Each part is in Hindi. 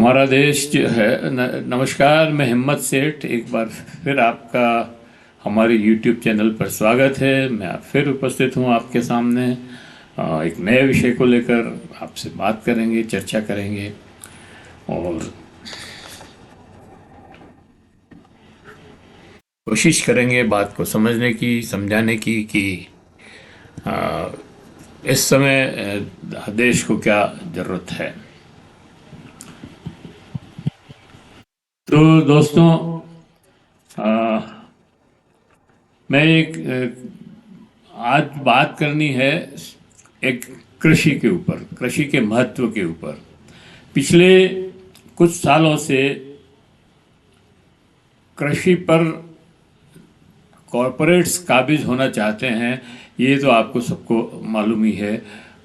हमारा देश जो है नमस्कार, मैं हिम्मत सेठ एक बार फिर आपका हमारे YouTube चैनल पर स्वागत है। मैं फिर उपस्थित हूँ आपके सामने। एक नए विषय को लेकर आपसे बात करेंगे, चर्चा करेंगे और कोशिश करेंगे बात को समझने की, समझाने की कि इस समय देश को क्या ज़रूरत है। तो दोस्तों, मैं आज बात करनी है एक कृषि के ऊपर, कृषि के महत्व के ऊपर। पिछले कुछ सालों से कृषि पर कॉरपोरेट्स काबिज होना चाहते हैं, ये तो आपको सबको मालूम ही है।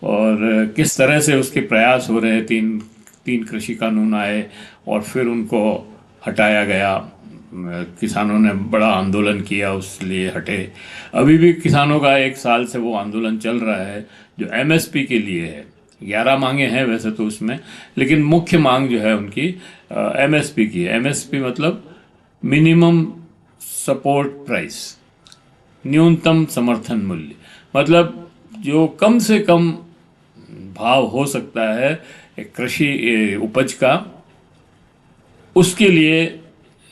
और किस तरह से उसके प्रयास हो रहे हैं। तीन तीन कृषि कानून आए और फिर उनको हटाया गया। किसानों ने बड़ा आंदोलन किया, उस लिए हटे। अभी भी किसानों का 1 साल से वो आंदोलन चल रहा है जो एमएसपी के लिए है। 11 मांगे हैं वैसे तो उसमें, लेकिन मुख्य मांग जो है उनकी एमएसपी की है। एमएसपी मतलब मिनिमम सपोर्ट प्राइस, न्यूनतम समर्थन मूल्य। मतलब जो कम से कम भाव हो सकता है एक कृषि उपज का, उसके लिए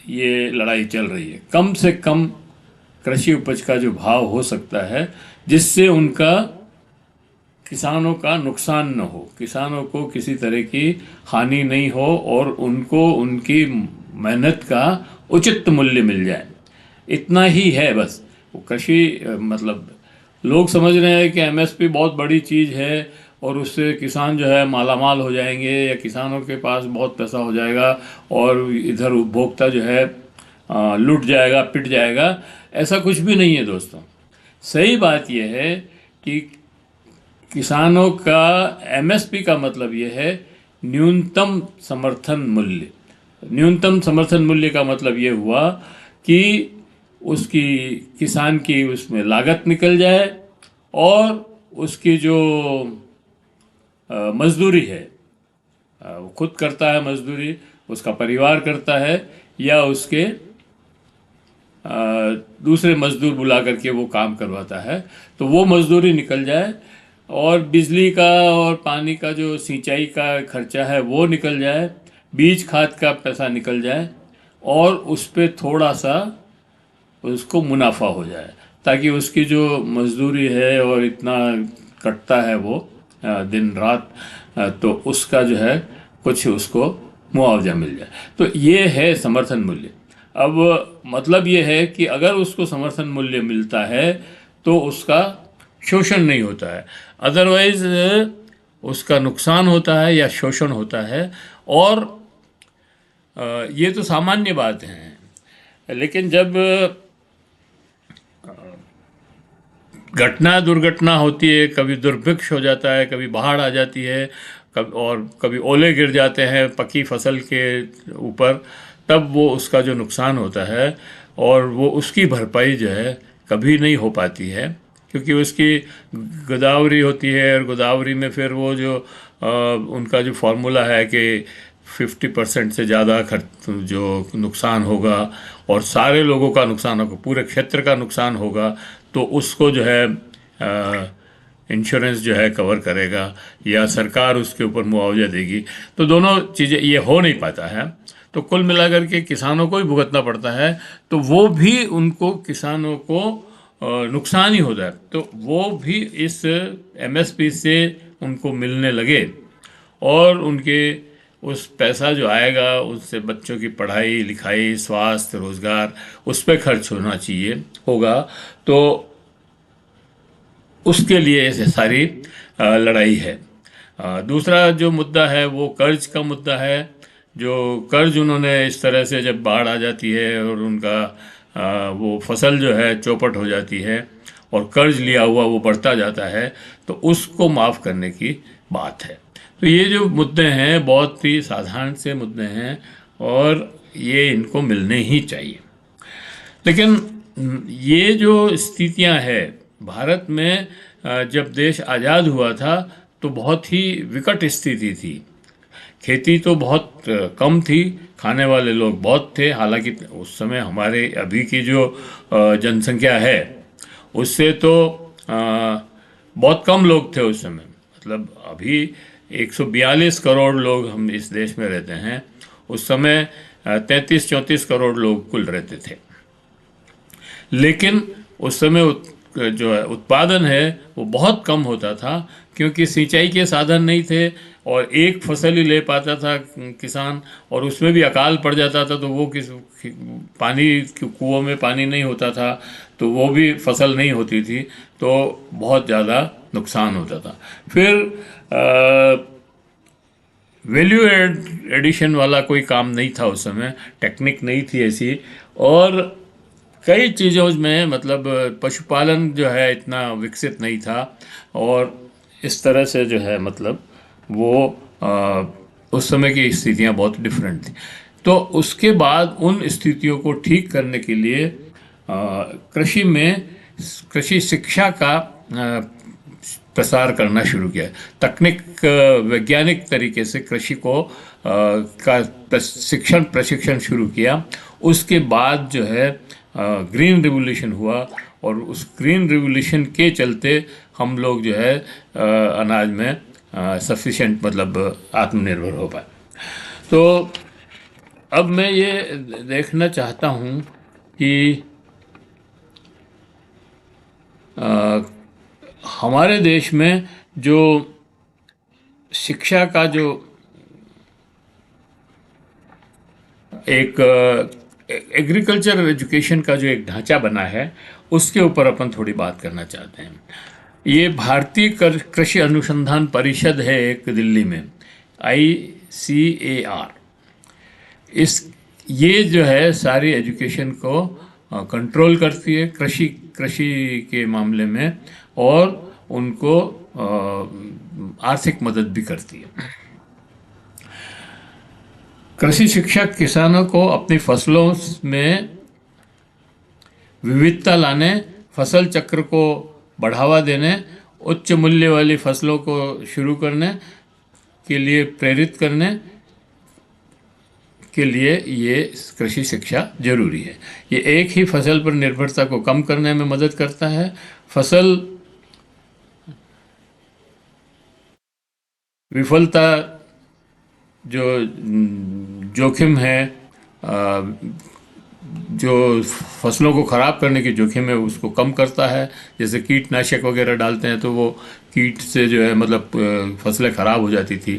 ये लड़ाई चल रही है। कम से कम कृषि उपज का जो भाव हो सकता है जिससे उनका, किसानों का नुकसान न हो, किसानों को किसी तरह की हानि नहीं हो और उनको उनकी मेहनत का उचित मूल्य मिल जाए। इतना ही है बस। वो कृषि मतलब लोग समझ रहे हैं कि एमएसपी बहुत बड़ी चीज़ है और उससे किसान जो है मालामाल हो जाएंगे या किसानों के पास बहुत पैसा हो जाएगा और इधर उपभोक्ता जो है लुट जाएगा, पिट जाएगा। ऐसा कुछ भी नहीं है दोस्तों। सही बात यह है कि किसानों का एमएसपी का मतलब यह है न्यूनतम समर्थन मूल्य। न्यूनतम समर्थन मूल्य का मतलब ये हुआ कि उसकी, किसान की उसमें लागत निकल जाए और उसकी जो मजदूरी है, वो खुद करता है मजदूरी, उसका परिवार करता है या उसके दूसरे मजदूर बुला करके वो काम करवाता है, तो वो मजदूरी निकल जाए और बिजली का और पानी का जो सिंचाई का खर्चा है वो निकल जाए, बीज खाद का पैसा निकल जाए और उस पर थोड़ा सा उसको मुनाफा हो जाए, ताकि उसकी जो मजदूरी है और इतना कटता है वो दिन रात, तो उसका जो है कुछ उसको मुआवजा मिल जाए। तो ये है समर्थन मूल्य। अब मतलब ये है कि अगर उसको समर्थन मूल्य मिलता है तो उसका शोषण नहीं होता है, अदरवाइज उसका नुकसान होता है या शोषण होता है। और ये तो सामान्य बात है। लेकिन जब घटना दुर्घटना होती है, कभी दुर्भिक्ष हो जाता है, कभी बाढ़ आ जाती है, कभी ओले गिर जाते हैं पकी फसल के ऊपर, तब वो उसका जो नुकसान होता है और वो उसकी भरपाई जो है कभी नहीं हो पाती है, क्योंकि उसकी गोदावरी होती है और गोदावरी में फिर वो जो उनका जो फार्मूला है कि 50% से ज़्यादा खर्च जो नुकसान होगा और सारे लोगों का नुकसान होगा, पूरे क्षेत्र का नुकसान होगा, तो उसको जो है इंश्योरेंस जो है कवर करेगा या सरकार उसके ऊपर मुआवजा देगी। तो दोनों चीज़ें ये हो नहीं पाता है, तो कुल मिलाकर के किसानों को ही भुगतना पड़ता है। तो वो भी, उनको किसानों को नुकसान ही होता है, तो वो भी इस एमएसपी से उनको मिलने लगे और उनके उस पैसा जो आएगा उससे बच्चों की पढ़ाई लिखाई, स्वास्थ्य, रोज़गार, उस पर खर्च होना चाहिए होगा। तो उसके लिए ये सारी लड़ाई है। दूसरा जो मुद्दा है वो कर्ज का मुद्दा है। जो कर्ज उन्होंने इस तरह से, जब बाढ़ आ जाती है और उनका वो फसल जो है चौपट हो जाती है और कर्ज लिया हुआ वो बढ़ता जाता है, तो उसको माफ़ करने की बात है। तो ये जो मुद्दे हैं बहुत ही साधारण से मुद्दे हैं और ये इनको मिलने ही चाहिए। लेकिन ये जो स्थितियां हैं भारत में, जब देश आज़ाद हुआ था तो बहुत ही विकट स्थिति थी। खेती तो बहुत कम थी, खाने वाले लोग बहुत थे। हालांकि उस समय हमारे अभी की जो जनसंख्या है उससे तो बहुत कम लोग थे उस समय। मतलब अभी 142 करोड़ लोग हम इस देश में रहते हैं, उस समय 33-34 करोड़ लोग कुल रहते थे। लेकिन उस समय जो है उत्पादन है वो बहुत कम होता था, क्योंकि सिंचाई के साधन नहीं थे और एक फसल ही ले पाता था किसान, और उसमें भी अकाल पड़ जाता था तो वो पानी, कुओं में पानी नहीं होता था तो वो भी फसल नहीं होती थी, तो बहुत ज़्यादा नुकसान होता था। फिर वैल्यू एडिशन वाला कोई काम नहीं था उस समय, टेक्निक नहीं थी ऐसी, और कई चीज़ों में मतलब पशुपालन जो है इतना विकसित नहीं था, और इस तरह से जो है मतलब वो उस समय की स्थितियां बहुत डिफरेंट थी। तो उसके बाद उन स्थितियों को ठीक करने के लिए कृषि में कृषि शिक्षा का प्रसार करना शुरू किया। तकनीक वैज्ञानिक तरीके से कृषि को का प्रशिक्षण शुरू किया। उसके बाद जो है ग्रीन रिवोल्यूशन हुआ, और उस ग्रीन रिवोल्यूशन के चलते हम लोग जो है अनाज में सफिशिएंट मतलब आत्मनिर्भर हो पाए। तो अब मैं ये देखना चाहता हूँ कि हमारे देश में जो शिक्षा का जो एक एग्रीकल्चर एजुकेशन का जो एक ढांचा बना है, उसके ऊपर अपन थोड़ी बात करना चाहते हैं। ये भारतीय कृषि अनुसंधान परिषद है एक दिल्ली में, ICAR। इस ये जो है सारी एजुकेशन को कंट्रोल करती है कृषि कृषि के मामले में, और उनको आर्थिक मदद भी करती है। कृषि शिक्षा किसानों को अपनी फसलों में विविधता लाने, फसल चक्र को बढ़ावा देने, उच्च मूल्य वाली फसलों को शुरू करने के लिए प्रेरित करने के लिए ये कृषि शिक्षा जरूरी है। ये एक ही फसल पर निर्भरता को कम करने में मदद करता है। फसल विफलता जो जोखिम है, जो फसलों को ख़राब करने की जोखिम है उसको कम करता है। जैसे कीटनाशक वगैरह डालते हैं तो वो कीट से जो है मतलब फसलें ख़राब हो जाती थी,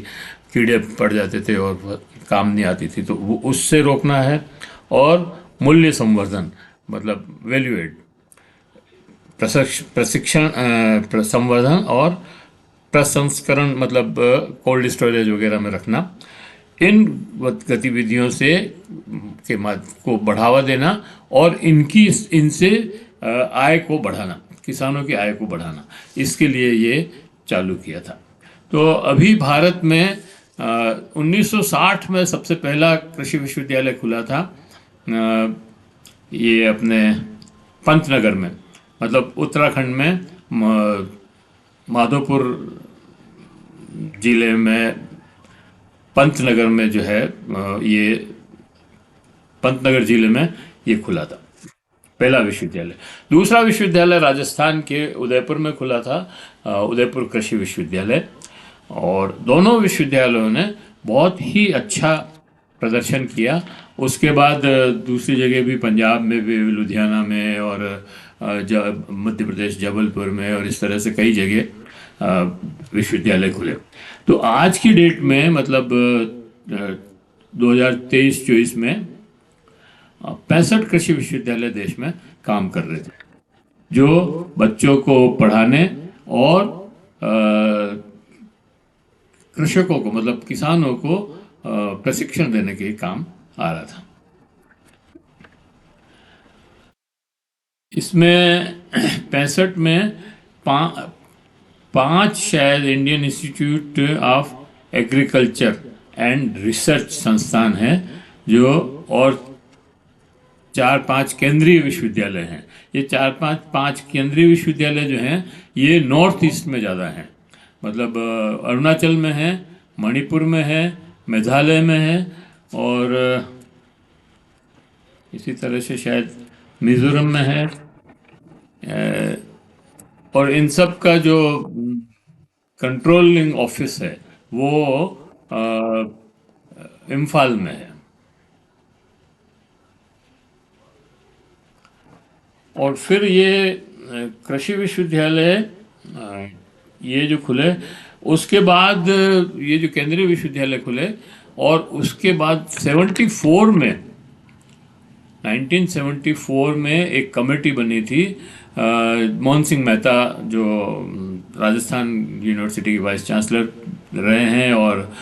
कीड़े पड़ जाते थे और काम नहीं आती थी, तो वो उससे रोकना है। और मूल्य संवर्धन मतलब वैल्यू एड, प्रशिक्षण संवर्धन और प्रसंस्करण मतलब कोल्ड स्टोरेज वगैरह में रखना, इन गतिविधियों से को बढ़ावा देना, और इनसे आय को बढ़ाना, किसानों की आय को बढ़ाना, इसके लिए ये चालू किया था। तो अभी भारत में 1960 में सबसे पहला कृषि विश्वविद्यालय खुला था, ये अपने पंतनगर में, मतलब उत्तराखंड में माधोपुर जिले में पंतनगर में जो है ये पंतनगर जिले में ये खुला था पहला विश्वविद्यालय। दूसरा विश्वविद्यालय राजस्थान के उदयपुर में खुला था, उदयपुर कृषि विश्वविद्यालय। और दोनों विश्वविद्यालयों ने बहुत ही अच्छा प्रदर्शन किया। उसके बाद दूसरी जगह भी, पंजाब में भी, लुधियाना में, और मध्य प्रदेश जबलपुर में, और इस तरह से कई जगह विश्वविद्यालय खुले। तो आज की डेट में मतलब 2023-24 में 65 कृषि विश्वविद्यालय देश में काम कर रहे थे, जो बच्चों को पढ़ाने और कृषकों को मतलब किसानों को प्रशिक्षण देने के काम आ रहा था। इसमें 65 में पांच शायद Indian institute of agriculture and research संस्थान हैं जो, और 4-5 केंद्रीय विश्वविद्यालय हैं। ये 4-5 केंद्रीय विश्वविद्यालय जो हैं ये नॉर्थ ईस्ट में ज़्यादा हैं, मतलब अरुणाचल में है, मणिपुर में है, मेघालय में है, और इसी तरह से शायद मिजोरम में है। और इन सब का जो कंट्रोलिंग ऑफिस है वो इम्फाल में है। और फिर ये कृषि विश्वविद्यालय ये जो खुले, उसके बाद ये जो केंद्रीय विश्वविद्यालय खुले, और उसके बाद 74 में 1974 में एक कमेटी बनी थी। मोहन सिंह मेहता जो राजस्थान यूनिवर्सिटी के वाइस चांसलर रहे हैं, और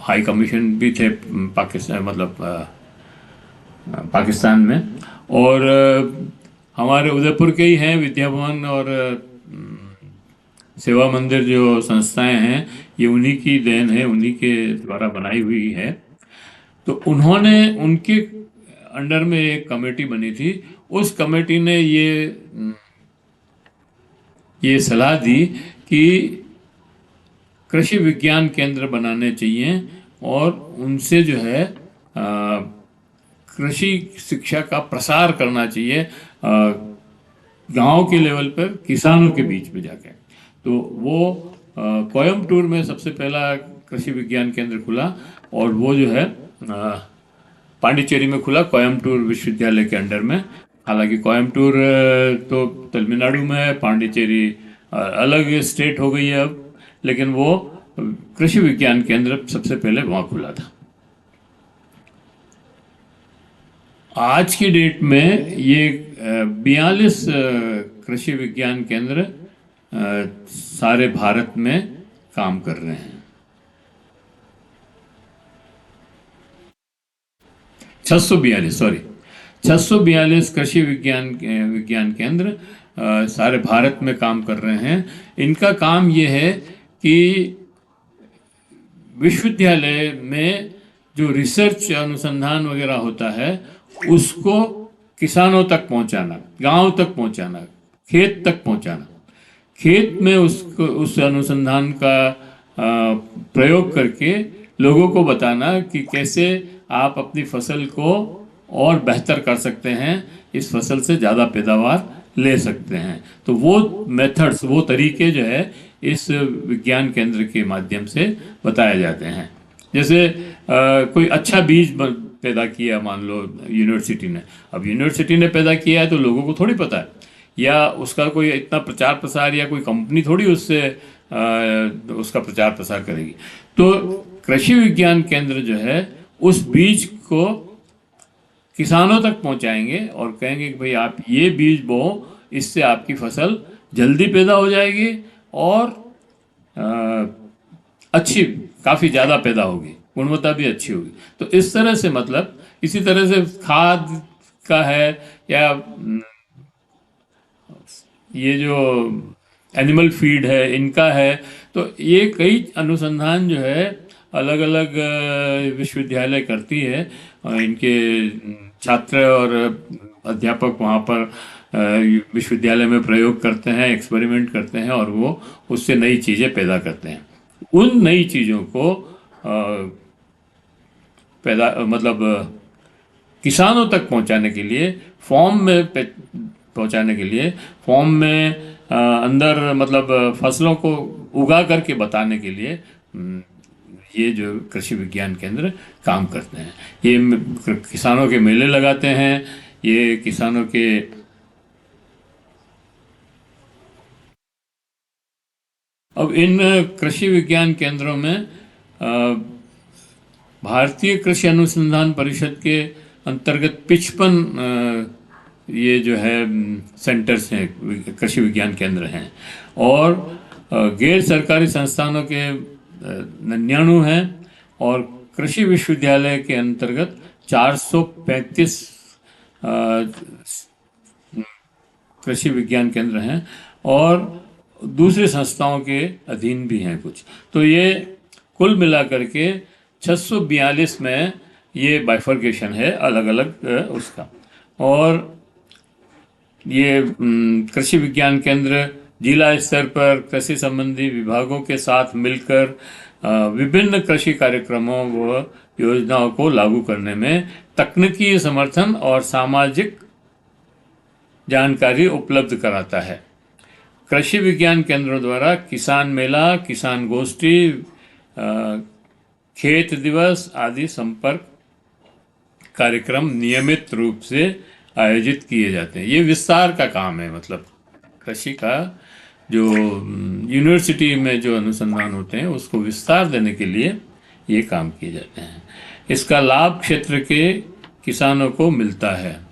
हाई कमीशन भी थे पाकिस्तान, मतलब पाकिस्तान में। और हमारे उदयपुर के ही हैं विद्या भवन और सेवा मंदिर जो संस्थाएं हैं, ये उन्हीं की देन है, उन्हीं के द्वारा बनाई हुई है। तो उन्होंने, उनके अंडर में एक कमेटी बनी थी। उस कमेटी ने ये सलाह दी कि कृषि विज्ञान केंद्र बनाने चाहिए, और उनसे जो है कृषि शिक्षा का प्रसार करना चाहिए गांव के लेवल पर, किसानों के बीच में जाके। तो वो कोयम्बटूर में सबसे पहला कृषि विज्ञान केंद्र खुला, और वो जो है पांडिचेरी में खुला, कोयम्बटूर विश्वविद्यालय के अंडर में। हालांकि कोयम्बटूर तो तमिलनाडु में है, पांडिचेरी अलग स्टेट हो गई है अब, लेकिन वो कृषि विज्ञान केंद्र सबसे पहले वहाँ खुला था। आज की डेट में ये 42 कृषि विज्ञान केंद्र सारे भारत में काम कर रहे हैं। 642, सॉरी, 642 कृषि विज्ञान केंद्र सारे भारत में काम कर रहे हैं। इनका काम ये है कि विश्वविद्यालय में जो रिसर्च अनुसंधान वगैरह होता है उसको किसानों तक पहुंचाना, गांव तक पहुंचाना, खेत तक पहुंचाना। खेत में उसको, उस अनुसंधान का प्रयोग करके लोगों को बताना कि कैसे आप अपनी फसल को और बेहतर कर सकते हैं, इस फसल से ज़्यादा पैदावार ले सकते हैं। तो वो मेथड्स, वो तरीके जो है इस विज्ञान केंद्र के माध्यम से बताए जाते हैं। जैसे कोई अच्छा बीज पैदा किया, मान लो यूनिवर्सिटी ने, अब यूनिवर्सिटी ने पैदा किया है तो लोगों को थोड़ी पता है, या उसका कोई इतना प्रचार प्रसार, या कोई कंपनी थोड़ी उससे उसका प्रचार प्रसार करेगी। तो कृषि विज्ञान केंद्र जो है उस बीज को किसानों तक पहुंचाएंगे और कहेंगे कि भाई आप ये बीज बो, इससे आपकी फसल जल्दी पैदा हो जाएगी और अच्छी, काफ़ी ज़्यादा पैदा होगी, गुणवत्ता भी अच्छी होगी। तो इस तरह से, मतलब इसी तरह से खाद का है, या ये जो एनिमल फीड है इनका है। तो ये कई अनुसंधान जो है अलग अलग विश्वविद्यालय करती है, इनके छात्र और अध्यापक वहाँ पर विश्वविद्यालय में प्रयोग करते हैं, एक्सपेरिमेंट करते हैं, और वो उससे नई चीज़ें पैदा करते हैं। उन नई चीज़ों को मतलब किसानों तक पहुँचाने के लिए, फॉर्म में पहुँचाने के लिए, फॉर्म में अंदर, मतलब फसलों को उगा करके बताने के लिए ये जो कृषि विज्ञान केंद्र काम करते हैं। ये किसानों के मेले लगाते हैं, ये किसानों के अब इन कृषि विज्ञान केंद्रों में भारतीय कृषि अनुसंधान परिषद के अंतर्गत 55 ये जो है सेंटर्स हैं, कृषि विज्ञान केंद्र हैं, और गैर सरकारी संस्थानों के 99 हैं, और कृषि विश्वविद्यालय के अंतर्गत 435 कृषि विज्ञान केंद्र हैं, और दूसरी संस्थाओं के अधीन भी हैं कुछ। तो ये कुल मिलाकर के 642 में ये बाइफर्केशन है अलग अलग उसका। और ये कृषि विज्ञान केंद्र जिला स्तर पर कृषि संबंधी विभागों के साथ मिलकर विभिन्न कृषि कार्यक्रमों व योजनाओं को लागू करने में तकनीकी समर्थन और सामाजिक जानकारी उपलब्ध कराता है। कृषि विज्ञान केंद्रों द्वारा किसान मेला, किसान गोष्ठी, खेत दिवस आदि संपर्क कार्यक्रम नियमित रूप से आयोजित किए जाते हैं। ये विस्तार का काम है, मतलब कृषि का जो यूनिवर्सिटी में जो अनुसंधान होते हैं उसको विस्तार देने के लिए ये काम किए जाते हैं। इसका लाभ क्षेत्र के किसानों को मिलता है।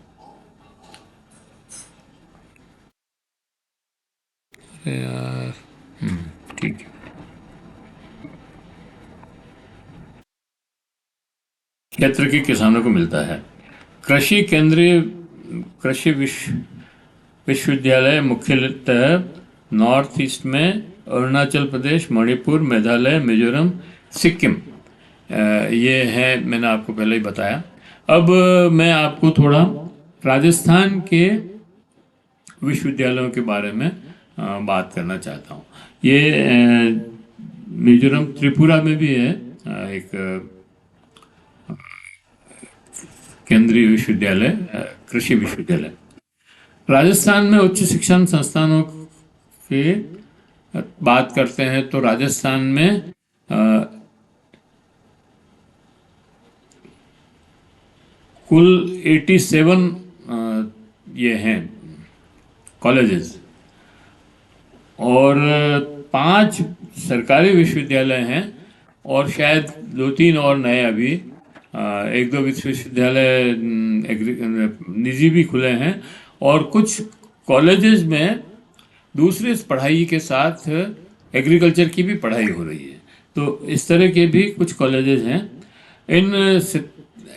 यार ठीक है। क्षेत्र के किसानों को मिलता है। कृषि केंद्रीय कृषि विश्वविद्यालय मुख्यतः नॉर्थ ईस्ट में अरुणाचल प्रदेश, मणिपुर, मेघालय, मिजोरम, सिक्किम ये है, मैंने आपको पहले ही बताया। अब मैं आपको थोड़ा राजस्थान के विश्वविद्यालयों के बारे में बात करना चाहता हूँ। ये मिजोरम, त्रिपुरा में भी है एक केंद्रीय विश्वविद्यालय, कृषि विश्वविद्यालय। राजस्थान में उच्च शिक्षण संस्थानों की बात करते हैं तो राजस्थान में कुल 87 ये हैं कॉलेजेस और 5 सरकारी विश्वविद्यालय हैं और शायद 2-3 और नए अभी 1-2 विश्वविद्यालय निजी भी खुले हैं और कुछ कॉलेजेस में दूसरे पढ़ाई के साथ एग्रीकल्चर की भी पढ़ाई हो रही है। तो इस तरह के भी कुछ कॉलेजेस हैं। इन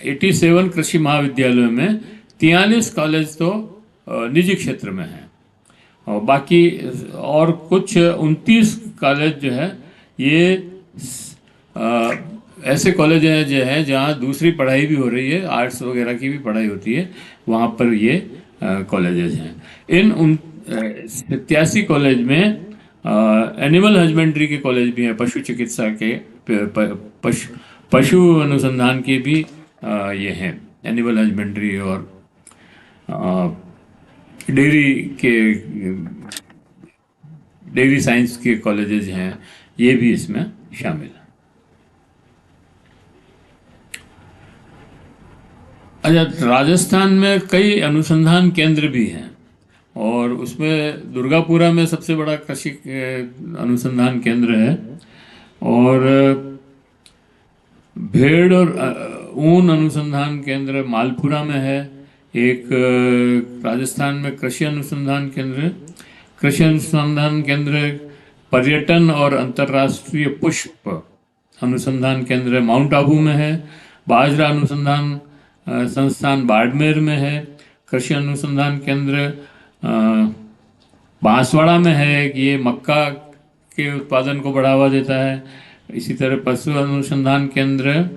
87 कृषि महाविद्यालयों में 43 कॉलेज तो निजी क्षेत्र में हैं और बाकी और कुछ 29 कॉलेज जो है ये ऐसे कॉलेज हैं जो है जहाँ दूसरी पढ़ाई भी हो रही है, आर्ट्स वगैरह की भी पढ़ाई होती है, वहाँ पर ये कॉलेजेस हैं। इन 87 कॉलेज में एनिमल हस्बेंड्री के कॉलेज भी हैं, पशु चिकित्सा के, पशु अनुसंधान के भी ये हैं, एनिमल हस्बेंड्री और डेयरी साइंस के कॉलेजेस हैं, ये भी इसमें शामिल हैं। अच्छा, राजस्थान में कई अनुसंधान केंद्र भी हैं और उसमें दुर्गापुरा में सबसे बड़ा कृषि अनुसंधान केंद्र है और भेड़ और ऊन अनुसंधान केंद्र मालपुरा में है। एक राजस्थान में कृषि अनुसंधान केंद्र, कृषि अनुसंधान केंद्र पर्यटन और अंतर्राष्ट्रीय पुष्प अनुसंधान केंद्र माउंट आबू में है। बाजरा अनुसंधान संस्थान बाड़मेर में है। कृषि अनुसंधान केंद्र बांसवाड़ा में है, ये मक्का के उत्पादन को बढ़ावा देता है। इसी तरह पशु अनुसंधान केंद्र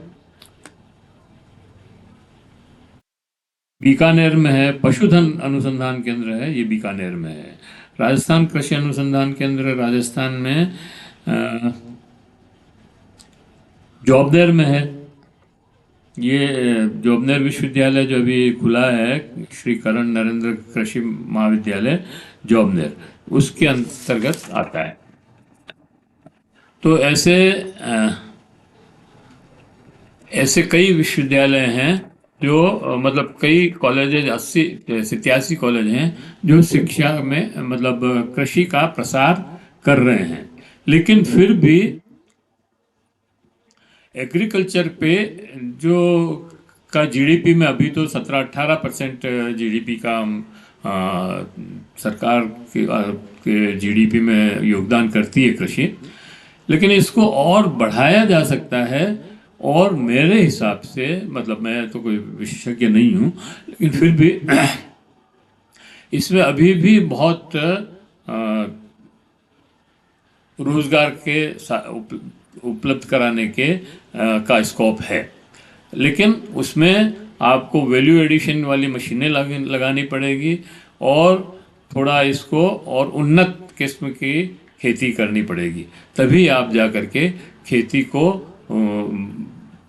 बीकानेर में है। पशुधन अनुसंधान केंद्र है, ये बीकानेर में है। राजस्थान कृषि अनुसंधान केंद्र राजस्थान में जोबनेर में है। ये जोबनेर विश्वविद्यालय जो अभी खुला है, श्री करण नरेंद्र कृषि महाविद्यालय जोबनेर, उसके अंतर्गत आता है। तो ऐसे कई विश्वविद्यालय हैं जो मतलब कई कॉलेजेज 87 कॉलेज हैं जो शिक्षा में मतलब कृषि का प्रसार कर रहे हैं, लेकिन फिर भी एग्रीकल्चर पे जो का जीडीपी में अभी तो 17-18% जीडीपी का सरकार के जीडीपी में योगदान करती है कृषि, लेकिन इसको और बढ़ाया जा सकता है। और मेरे हिसाब से, मतलब मैं तो कोई विशेषज्ञ नहीं हूँ, लेकिन फिर भी इसमें अभी भी बहुत रोजगार के उपलब्ध कराने के का स्कोप है, लेकिन उसमें आपको वैल्यू एडिशन वाली मशीनें लगानी पड़ेगी और थोड़ा इसको और उन्नत किस्म की खेती करनी पड़ेगी, तभी आप जा कर के खेती को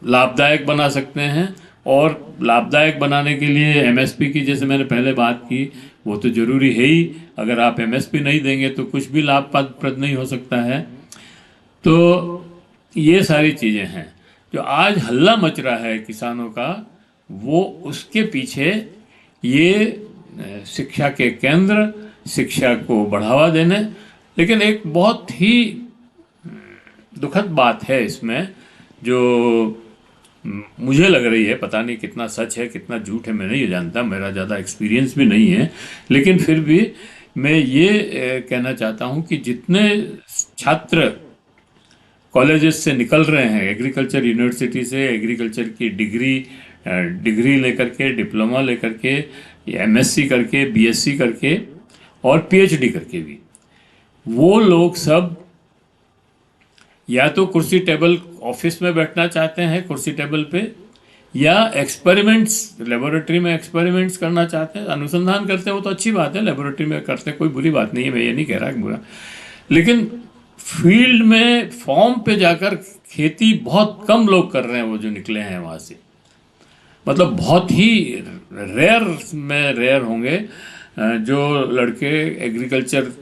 लाभदायक बना सकते हैं। और लाभदायक बनाने के लिए एमएसपी की, जैसे मैंने पहले बात की, वो तो ज़रूरी है ही। अगर आप एमएसपी नहीं देंगे तो कुछ भी लाभप्रद नहीं हो सकता है। तो ये सारी चीज़ें हैं जो आज हल्ला मच रहा है किसानों का, वो उसके पीछे ये शिक्षा के केंद्र, शिक्षा को बढ़ावा देने। लेकिन एक बहुत ही दुखद बात है इसमें, जो मुझे लग रही है, पता नहीं कितना सच है कितना झूठ है, मैं नहीं जानता, मेरा ज़्यादा एक्सपीरियंस भी नहीं है, लेकिन फिर भी मैं ये कहना चाहता हूँ कि जितने छात्र कॉलेजेस से निकल रहे हैं, एग्रीकल्चर यूनिवर्सिटी से एग्रीकल्चर की डिग्री लेकर के, डिप्लोमा लेकर के, एमएससी करके, बीएससी करके और पीएचडी करके भी, वो लोग सब या तो कुर्सी टेबल ऑफिस में बैठना चाहते हैं, कुर्सी टेबल पे, या एक्सपेरिमेंट्स, लेबोरेटरी में एक्सपेरिमेंट्स करना चाहते हैं, अनुसंधान करते हैं। वो तो अच्छी बात है, लेबोरेटरी में करते हैं, कोई बुरी बात नहीं है, मैं ये नहीं कह रहा कि बुरा। लेकिन फील्ड में फॉर्म पे जाकर खेती बहुत कम लोग कर रहे हैं, वो जो निकले हैं वहाँ से, मतलब बहुत ही रेयर होंगे जो लड़के एग्रीकल्चर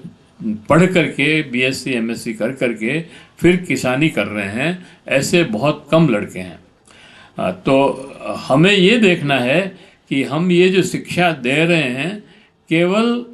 पढ़ करके, बीएससी एमएससी कर करके फिर किसानी कर रहे हैं, ऐसे बहुत कम लड़के हैं। तो हमें ये देखना है कि हम ये जो शिक्षा दे रहे हैं, केवल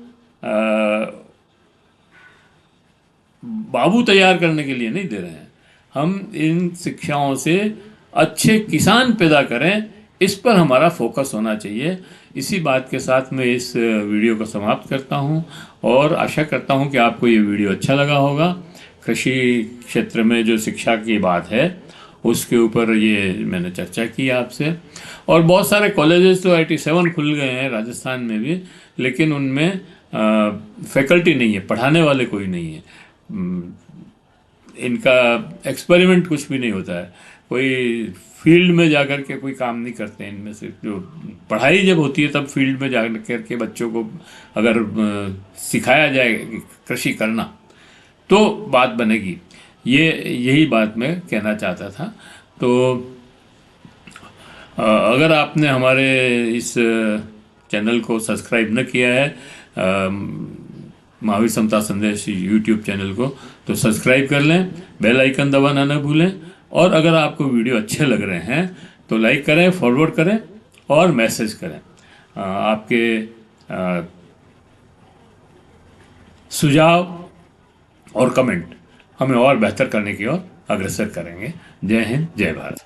बाबू तैयार करने के लिए नहीं दे रहे हैं, हम इन शिक्षाओं से अच्छे किसान पैदा करें, इस पर हमारा फोकस होना चाहिए। इसी बात के साथ मैं इस वीडियो को समाप्त करता हूं और आशा करता हूं कि आपको ये वीडियो अच्छा लगा होगा। कृषि क्षेत्र में जो शिक्षा की बात है उसके ऊपर ये मैंने चर्चा की आपसे। और बहुत सारे कॉलेजेस तो IT7 खुल गए हैं राजस्थान में भी, लेकिन उनमें फैकल्टी नहीं है, पढ़ाने वाले कोई नहीं है, इनका एक्सपेरिमेंट कुछ भी नहीं होता है, कोई फील्ड में जाकर के कोई काम नहीं करते हैं इनमें से। जो पढ़ाई जब होती है तब फील्ड में जाकर के बच्चों को अगर सिखाया जाए कृषि करना तो बात बनेगी। यही बात मैं कहना चाहता था। तो अगर आपने हमारे इस चैनल को सब्सक्राइब न किया है, महावीर समता संदेश यूट्यूब चैनल को, तो सब्सक्राइब कर लें, बेल आइकन दबाना न भूलें। और अगर आपको वीडियो अच्छे लग रहे हैं तो लाइक करें, फॉरवर्ड करें और मैसेज करें। आपके सुझाव और कमेंट हमें और बेहतर करने की ओर अग्रसर करेंगे। जय हिंद, जय भारत।